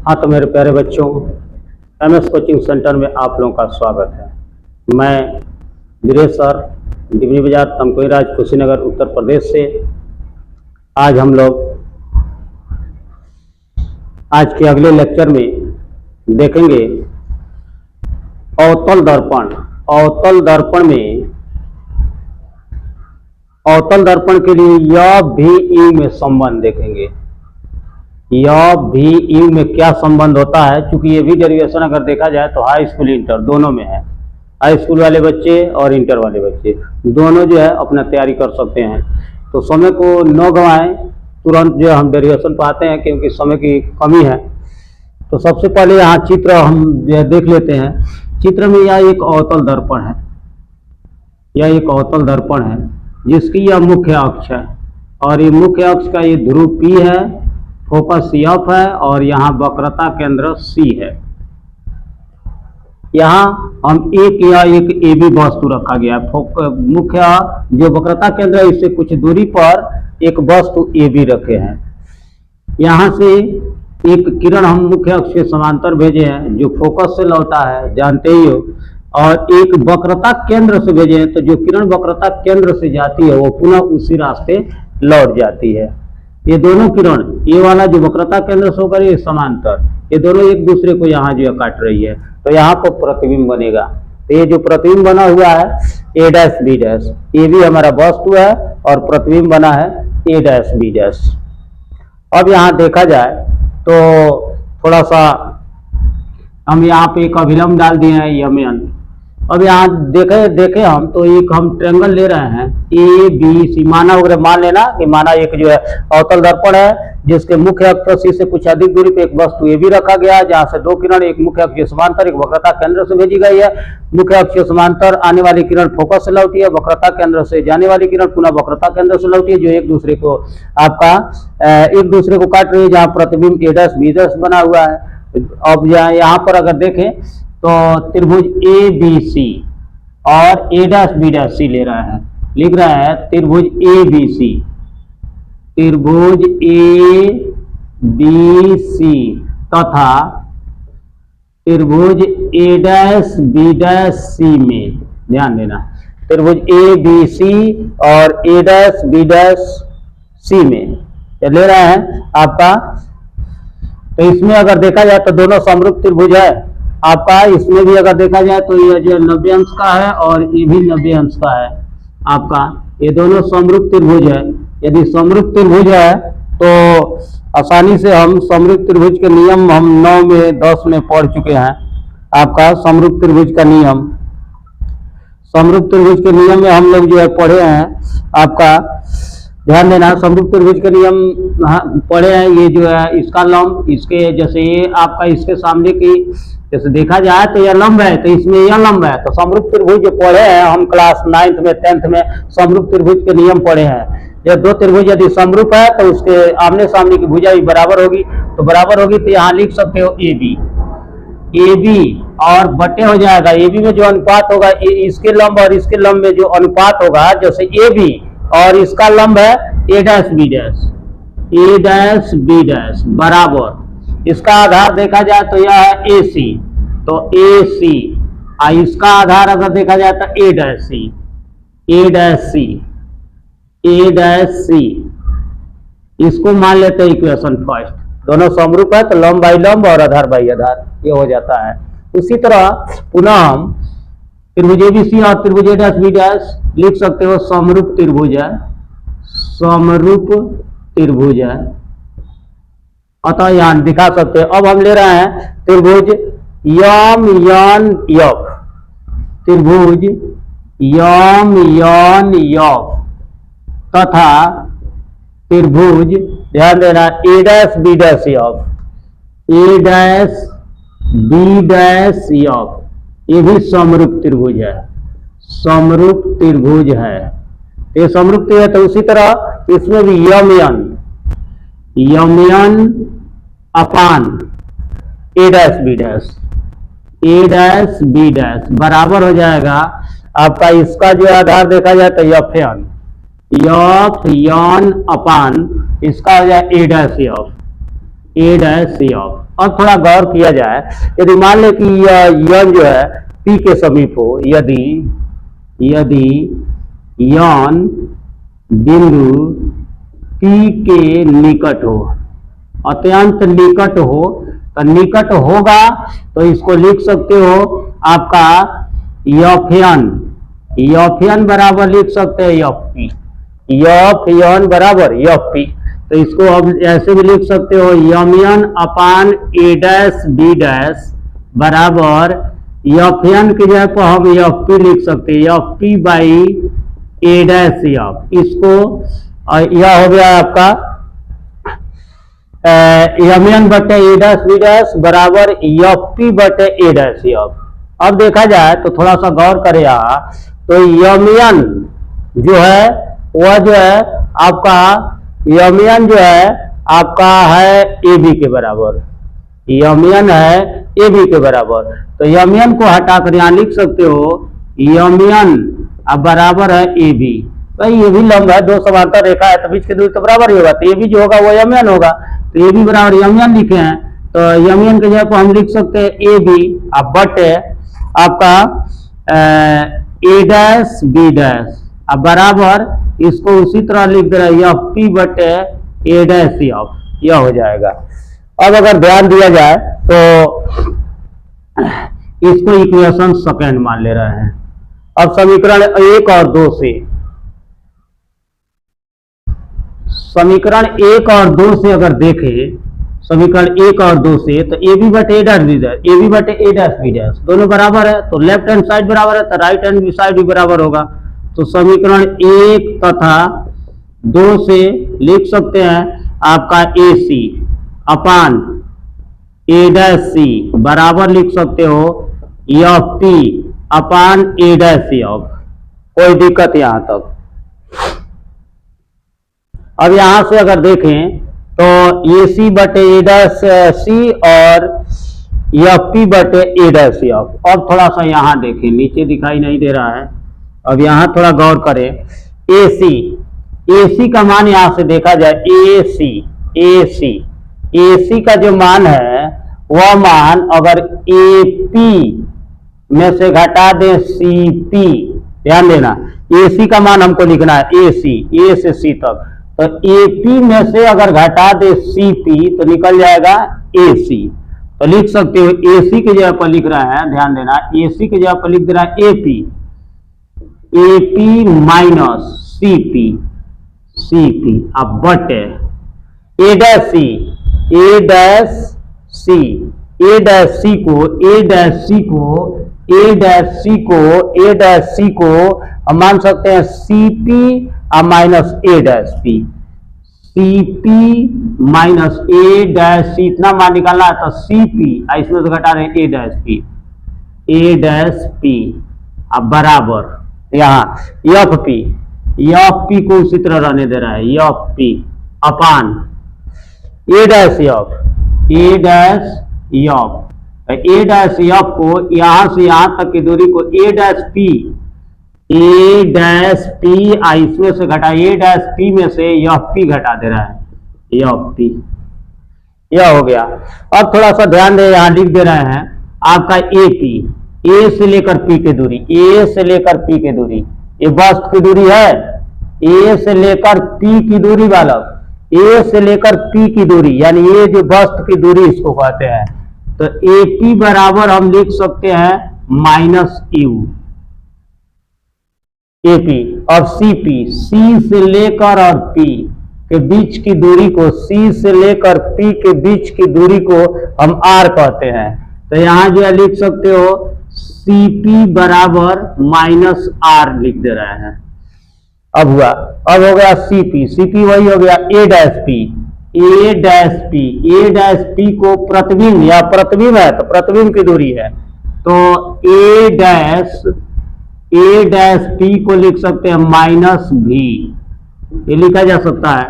हाँ तो मेरे प्यारे बच्चों, MS कोचिंग सेंटर में आप लोगों का स्वागत है। मैं वीरेश सर, डिबनी बाजार, तमकोई राज, कुशीनगर, उत्तर प्रदेश से। आज हम लोग आज के अगले लेक्चर में देखेंगे अवतल दर्पण। अवतल दर्पण में अवतल दर्पण के लिए य भी यू में संबंध देखेंगे। य भी यू में क्या संबंध होता है, क्योंकि ये भी डेरिवेशन अगर देखा जाए तो हाई स्कूल इंटर दोनों में है। हाई स्कूल वाले बच्चे और इंटर वाले बच्चे दोनों जो है अपना तैयारी कर सकते हैं। तो समय को न गंवाएं, तुरंत जो हम डेरिवेशन पर आते हैं क्योंकि समय की कमी है। तो सबसे पहले यहाँ चित्र हम देख लेते हैं। चित्र में यह एक अवतल दर्पण है। यह एक अवतल दर्पण है जिसकी यह मुख्य अक्ष है और ये मुख्य अक्ष का ये ध्रुव P है, फोकस F है और यहाँ वक्रता केंद्र C है। यहाँ हम एक AB वस्तु रखा गया है। मुख्य जो वक्रता केंद्र है इससे कुछ दूरी पर एक वस्तु AB रखे हैं। यहाँ से एक किरण हम मुख्य अक्ष के समांतर भेजे हैं जो फोकस से लौटा है, जानते ही हो, और एक वक्रता केंद्र से भेजे हैं। तो जो किरण वक्रता केंद्र से जाती है वो पुनः उसी रास्ते लौट जाती है। ये दोनों किरण, ये वाला जो वक्रता केंद्र से होकर ये समांतर, ये दोनों एक दूसरे को यहाँ जो काट रही है, तो यहाँ पर प्रतिबिंब बनेगा। तो ये जो प्रतिबिंब बना हुआ है A डैश B डैश, ये भी हमारा वस्तु है और प्रतिबिंब बना है A डैश B डैश। अब यहाँ देखा जाए तो थोड़ा सा हम यहाँ पे एक अभिलंब डाल दिए हैं यमन। अब यहाँ देखे हम तो एक हम ट्रायंगल ले रहे हैं ABC। माना वगैरह मान लेना कि माना एक जो है अवतल दर्पण है जिसके मुख्य अक्ष C से कुछ अधिक दूरी पे एक वस्तु AB रखा गया है, जहाँ से दो किरण एक मुख्य अक्ष के समांतर एक वक्रता केंद्र से भेजी गई है। मुख्य अक्ष के समांतर आने वाली किरण फोकस से लौटी है, वक्रता केंद्र से जाने वाली किरण पुनः वक्रता केंद्र से लौटी है, जो एक दूसरे को एक दूसरे को काट रही है, जहाँ प्रतिबिंब A डैश B डैश बना हुआ है। अब यहाँ पर अगर देखें तो त्रिभुज ABC और A dash B dash C ले रहा है, लिख रहा है त्रिभुज ABC, त्रिभुज ABC तथा त्रिभुज A dash B dash C में, ध्यान देना, त्रिभुज ABC और A dash B dash C में ले रहा है आपका। तो इसमें अगर देखा जाए तो दोनों समरूप त्रिभुज है आपका। इसमें भी अगर देखा जाए तो ये जो 90 अंश का है और ये भी 90 अंश का है आपका। ये दोनों समरूप त्रिभुज है। यदि समरूप त्रिभुज है तो आसानी से हम समरूप त्रिभुज के नियम हम 9 में 10 में पढ़ चुके हैं आपका। समरूप त्रिभुज का नियम, समरूप त्रिभुज के नियम में हम लोग जो है पढ़े हैं आपका। ध्यान देना, समरूप त्रिभुज के नियम पढ़े हैं। ये जो है इसका लंब, इसके जैसे ये आपका इसके सामने की जैसे देखा जाए तो यह लंब है, तो इसमें यह लंब है। तो समरूप त्रिभुज जो पढ़े हैं हम क्लास 9th में 10th में समरूप त्रिभुज के नियम पढ़े हैं। यह दो त्रिभुज यदि समरूप है तो उसके आमने सामने की भुजा भी बराबर होगी। तो बराबर होगी तो यहाँ लिख सकते हो AB और बटे हो जाएगा। AB में जो अनुपात होगा इसके लंब और इसके लंब में जो अनुपात होगा, जैसे AB और इसका लंब है A dash B dash, A dash B dash बराबर, इसका आधार देखा जाए तो यह है AC, तो AC और इसका आधार अगर देखा जाए तो A dash C, A dash C, A dash C, इसको मान लेते हैं इक्वेशन फर्स्ट। दोनों समरूप है तो लंब बाई लंब और आधार बाई आधार ये हो जाता है। उसी तरह पुनः हम त्रिभुज ABC और त्रिभुज A डैश B डैश लिख सकते हो समरूप त्रिभुज है, समरूप त्रिभुज है, अतः यहाँ दिखा सकते हैं। अब हम ले रहे हैं त्रिभुज YNF, त्रिभुज YNF तथा त्रिभुज, ध्यान देना, A dash B dash F, A dash B dash F, ये भी समरूप त्रिभुज है, समरूप त्रिभुज है। ये समरूप त्रिभुज है। तो उसी तरह इसमें भी Yemen upon A dash B dash, A dash B dash बराबर हो जाएगा आपका। इसका जो आधार देखा जाए तो यफन अपान इसका हो जाए A dash F, A dash C of. अब थोड़ा गौर किया जाए, यदि मान ले कि यह जो है पी के समीप हो, यदि यौन बिंदु पी के निकट हो, अत्यंत निकट हो, तो निकट होगा तो इसको लिख सकते हो आपका यफयन बराबर लिख सकते हैं यफ पी, यफयन बराबर यफ पी। तो इसको अब ऐसे भी लिख सकते हो यमयन अपान ए डैश बी डैश बराबर यफयन की जगह पर हम यफ पी लिख सकते हैं F P by A dash F. इसको यह हो गया आपका यमयन बटे ए डैश बी डैश बराबर यफ पी बटे ए डैश यफ। अब देखा जाए तो थोड़ा सा गौर करें यहाँ, तो यमयन जो है वह जो है आपका यमयन जो है आपका है ए बी के बराबर, यमयन है ए बी के बराबर। तो यमयन को हटाकर यहाँ लिख सकते हो यमयन अब बराबर है ए बी। भाई ये भी लंब है, दो समांतर रेखा है तो बीच की दूरी तो बराबर ही होगा, तो ए बी जो होगा वो यमयन होगा, तो ए बी बराबर यमयन लिखे हैं। तो यमयन के जगह पर हम लिख सकते हैं ए बी अब बटे आपका ए डैश बी डैश अब बराबर इसको उसी तरह लिख दे रहा है यफ पी बटे ए डैश यफ, यह हो जाएगा। अब अगर ध्यान दिया जाए तो इसको इक्वेशन सेकंड मान ले रहे हैं। अब समीकरण 1 और 2 से, समीकरण 1 और 2 से अगर देखें, समीकरण 1 और 2 से, तो ए बी बटे A dash B dash, A B बटे ए डैश बी डैश दोनों बराबर है, तो लेफ्ट हैंड साइड बराबर है तो राइट हैंड साइड भी बराबर होगा। तो समीकरण 1 तथा 2 से लिख सकते हैं आपका ए सी अपान ए डैश सी बराबर लिख सकते हो एफ पी अपान ए डैश एफ। कोई दिक्कत यहां तक? अब यहां से अगर देखें तो ए सी बटे ए डैश सी और एफ पी बटे ए डैश एफ। अब थोड़ा सा यहां देखें, नीचे दिखाई नहीं दे रहा है, अब यहां थोड़ा गौर करें। ए सी का मान यहां से देखा जाए ए सी का जो मान है वह मान अगर ए पी में से घटा दें सी पी, ध्यान देना ए सी का मान हमको लिखना है ए से सी तक, तो ए पी में से अगर घटा दे सी पी तो निकल जाएगा ए सी। तो लिख सकते हो ए सी की जगह पर लिख रहा है, ध्यान देना ए सी की जगह पर लिख दे रहा है A P minus C P अब बटे ए डैश सी को हम मान सकते हैं C P minus A dash P, C P minus A dash C, इतना मान निकालना है तो सी पी इसमें से घटा रहे ए डैश पी अब बराबर यहाँ एफ पी को उसी तरह रहने दे रहा है एफ पी अपान ए डैश एफ को यहां से यहां तक की दूरी को ए डैश पी इसमें से घटा ए डैश पी में से एफ पी घटा दे रहा है एफ पी, यह हो गया। अब थोड़ा सा ध्यान दे, यहां लिख दे रहे हैं आपका ए पी, ए से लेकर पी की दूरी, ए से लेकर पी की दूरी, ये वस्तु की दूरी है, ए से लेकर पी की दूरी वाला, ए से लेकर पी की दूरी यानी ये जो वस्तु की दूरी इसको कहते हैं। तो ए पी बराबर हम लिख सकते हैं माइनस यू ए पी और सी पी, सी से लेकर और पी के बीच की दूरी को, सी से लेकर पी के बीच की दूरी को हम आर कहते हैं। तो यहां जो है लिख सकते हो सी पी बराबर माइनस आर लिख दे रहे हैं। अब हो गया सी पी वही हो गया ए डैश पी को प्रतिबिंब या प्रतिबिंब है तो प्रतिबिंब की दूरी है, तो ए डैश पी को लिख सकते हैं माइनस भी, ये लिखा जा सकता है।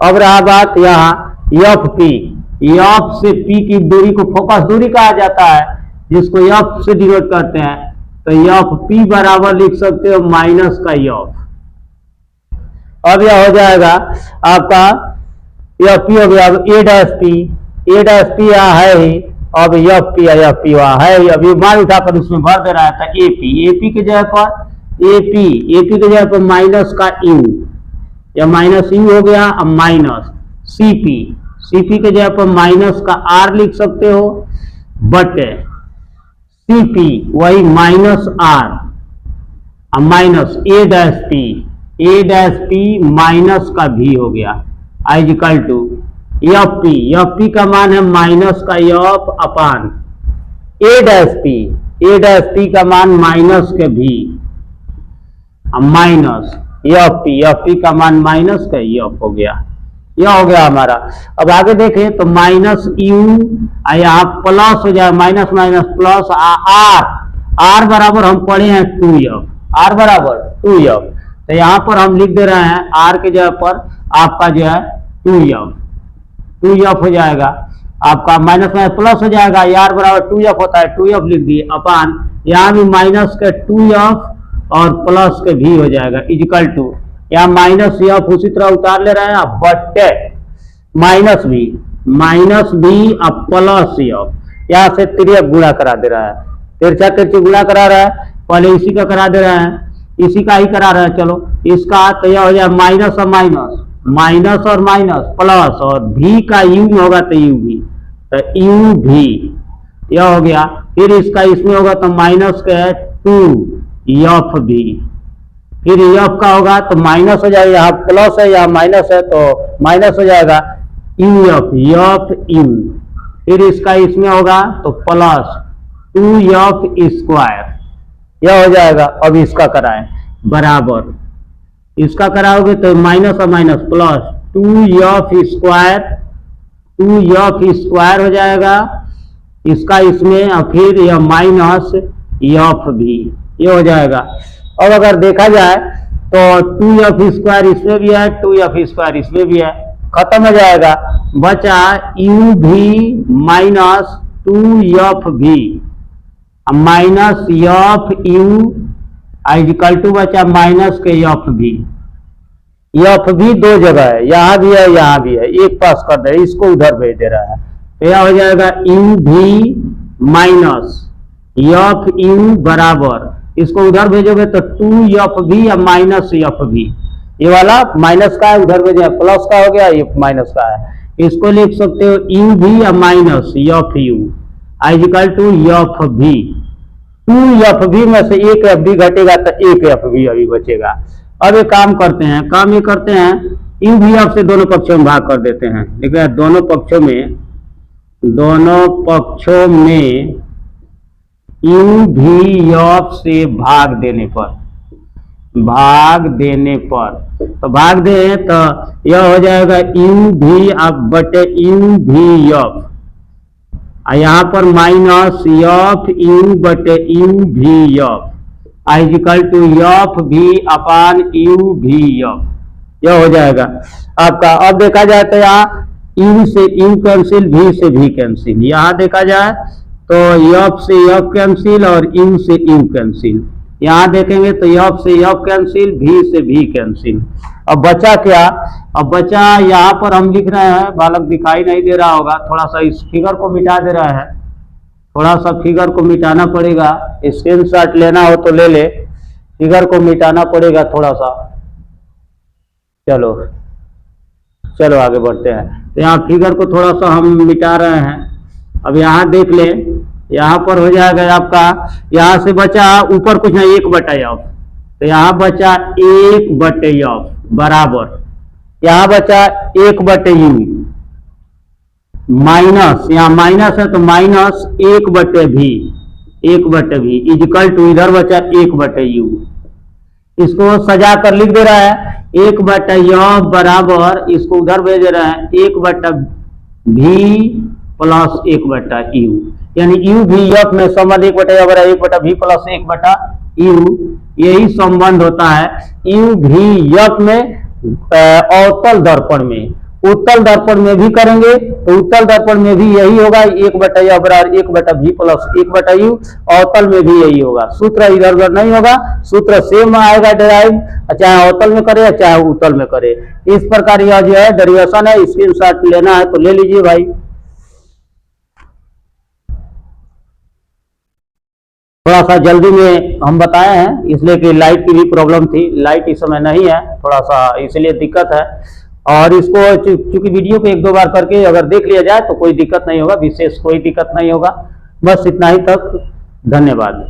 अब रहा बात यहाँ एफ से पी की दूरी को फोकस दूरी कहा जाता है, जिसको एफ से डिनोट करते हैं, तो एफ पी बराबर लिख सकते हो माइनस का एफ। अब यह हो जाएगा आपका एफ पी हो गया। अब ए ए डैश पी है ही, अब एफ पी है ही, अब ये मान उठाकर उसमें भर दे रहा था एपी की जगह पर एपी की जगह पर माइनस का यू, या माइनस यू हो गया, अब माइनस सीपी के जगह पर माइनस का आर लिख सकते हो, बटे सीपी वही माइनस आर, अब minus A dash P minus का भी हो गया, I equal to F P का मान है माइनस का एफ अपान ए डैश पी का मान माइनस के भी, माइनस एफ पी का मान माइनस का एफ हो गया, यह हो गया हमारा। अब आगे देखें तो माइनस यू यहाँ प्लस हो जाए, माइनस माइनस प्लस आर बराबर हम पढ़े हैं 2f, आर बराबर 2f, तो यहाँ पर हम लिख दे रहे हैं आर के जगह पर आपका जो है 2f हो जाएगा, आपका माइनस माइनस प्लस हो जाएगा, आर बराबर 2f होता है, 2f लिख दिए अपान यहाँ भी माइनस के 2f और प्लस के भी हो जाएगा, इजिकल टू यहाँ माइनस एफ उसी तरह उतार ले रहे हैं, बटे माइनस बी अब प्लस एफ, यहाँ से तिरक गुणा करा दे रहा है, तिरछा तिरछी गुणा करा रहा है, पहले इसी का करा दे रहे हैं, इसी का ही करा रहे हैं, चलो इसका तो यह हो जाए माइनस और माइनस और माइनस प्लस, और भी का यू होगा तो यू भी, तो यू भी यह हो गया, फिर इसका इसमें होगा तो माइनस के 2 एफ भी, फिर एफ का होगा तो माइनस हो जाएगा, यहाँ प्लस है यहाँ माइनस है तो माइनस हो जाएगा एफ यू, फिर इसका इसमें होगा तो प्लस 2f स्क्वायर, यह हो जाएगा। अब इसका कराएं बराबर, इसका कराओगे तो माइनस और माइनस प्लस 2f स्क्वायर हो जाएगा, इसका इसमें और फिर यह माइनस एफ भी, ये हो जाएगा। अब अगर देखा जाए तो 2f स्क्वायर इसमें भी है, 2f स्क्वायर इसमें भी है, खत्म हो जाएगा, बचा u भी माइनस 2f भी, minus F U equal to बचा माइनस के एफ भी दो जगह है, यहाँ भी है यहाँ भी है, एक पास कर दे, इसको उधर भेज दे रहा है, तो यह हो जाएगा u भी माइनस एफ यू बराबर, इसको उधर भेजोगे तो 2f भी या माइनस एफ भी, ये वाला माइनस का है उधर भेजे प्लस का हो गया, ये माइनस का है, इसको लिख सकते हो u भी या minus F U equal to F भी, 2f भी में से एक एफ भी घटेगा तो एक एफ भी अभी बचेगा। अब एक काम करते हैं, u भी एफ से दोनों पक्षों में भाग कर देते हैं, लेकिन दोनों पक्षों में u भी एफ से भाग देने पर तो भाग दे तो यह हो जाएगा u भी अब बटे u भी एफ, यहाँ पर माइनस एफ यू बटे यू भी एफ इक्वल टू एफ भी अपान यू भी एफ, यह हो जाएगा आपका। अब देखा जाए तो यहाँ यू से यू कैंसिल, भी से भी कैंसिल, यहाँ देखा जाए तो एफ से एफ कैंसिल और यू से यू कैंसिल, यहाँ देखेंगे तो एफ से एफ कैंसिल, भी से भी कैंसिल। अब बचा क्या, अब बचा यहाँ पर हम लिख रहे हैं, बालक दिखाई नहीं दे रहा होगा, थोड़ा सा इस फिगर को मिटा दे रहा है, थोड़ा सा फिगर को मिटाना पड़ेगा, स्क्रीनशॉट लेना हो तो ले ले, फिगर को मिटाना पड़ेगा थोड़ा सा, चलो आगे बढ़ते हैं। तो यहाँ फिगर को थोड़ा सा हम मिटा रहे हैं, अब यहाँ देख ले, यहाँ पर हो जाएगा आपका, यहाँ से बचा ऊपर कुछ नहीं 1/f, तो यहाँ बचा 1/f बराबर, यहाँ बचा 1/u माइनस, यहाँ माइनस है तो माइनस 1/v इजिकल टू इधर बचा 1/u, इसको सजा कर लिख दे रहा है 1/f बराबर, इसको उधर भेज रहे हैं 1/v प्लस 1/u, यानी u भी f में संबंध 1/f बराबर 1/v प्लस 1/u, यही संबंध होता है u भी f में अवतल दर्पण में। उत्तल दर्पण में भी करेंगे तो उत्तल दर्पण में भी यही होगा 1/f बराबर 1/v प्लस 1/u, अवतल में भी यही होगा, सूत्र इधर उधर नहीं होगा, सूत्र सेम आएगा डेराइव, चाहे अवतल में करे चाहे उत्तल में करे। इस प्रकार यह जो है डेरिवेशन है, स्क्रीनशॉट लेना है तो ले लीजिए भाई। थोड़ा सा जल्दी में हम बताए हैं, इसलिए कि लाइट की भी प्रॉब्लम थी, लाइट इस समय नहीं है, थोड़ा सा इसलिए दिक्कत है। और इसको चूंकि वीडियो को 1-2 बार करके अगर देख लिया जाए तो कोई दिक्कत नहीं होगा, विशेष कोई दिक्कत नहीं होगा। बस इतना ही तक, धन्यवाद।